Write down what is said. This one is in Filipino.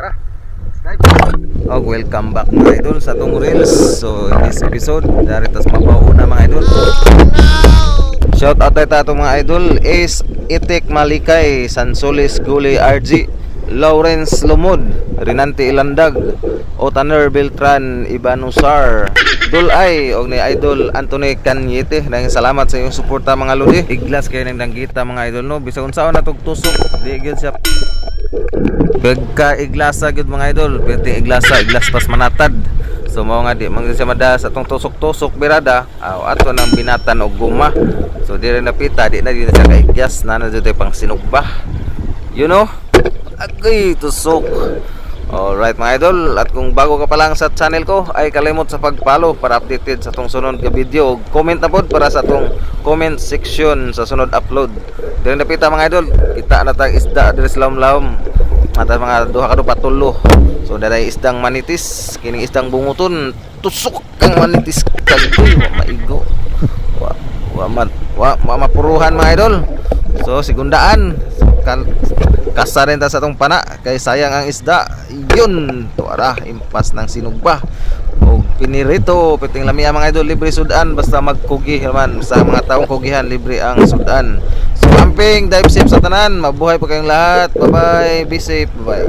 Tara. Oh, welcome back mga idol sa tong reels. So in this episode, daritas mapauna mga idol. Shout out tayo mga idol is Itik Malikay, Sansolis Guli RG, Lawrence Lumod, Rinante Ilandag, Otaner Beltran Ibanusar, Dulay og ni idol Anthony Canyete. Nang salamat sa inyong suporta mga lodi. Iglas kayo nang danggita mga idol no. Bisag unsaon na tog tusok, di gyud siya pagka iglasa gyud mga idol. Pwede iglas pas manatad. So mao nga di man siya madas atong tusok-tusok birada. Ato nang binatan og guma. So dire napita, di na siya kaigyas na jud pang sinugba. You know? Agay tusok. Alright mga idol, at kung bago ka pa lang sa channel ko, ay kalimot sa pag-follow para updated sa tong sunod ka video. Comment na pod para sa tong comment section sa sunod upload. Dire napita mga idol, kita na tag isda dire sa lawom-lawom. At mga duha ka patulo. So daray isdang manitis, kining isdang bunguton, tusok kang manitis kagoy, maigo. Wa mapuruhan mga idol. So sigundaan kasa rin ta sa tong pana kay sayang ang isda. Yun tuara impas ng sinugba o pinirito piting lamia mga idol. Libre sudan basta magkugi man. Sa mga taong kugihan libre ang sudan. So camping, dive safe sa tanan. Mabuhay po kayong lahat. Bye bye, be safe, bye.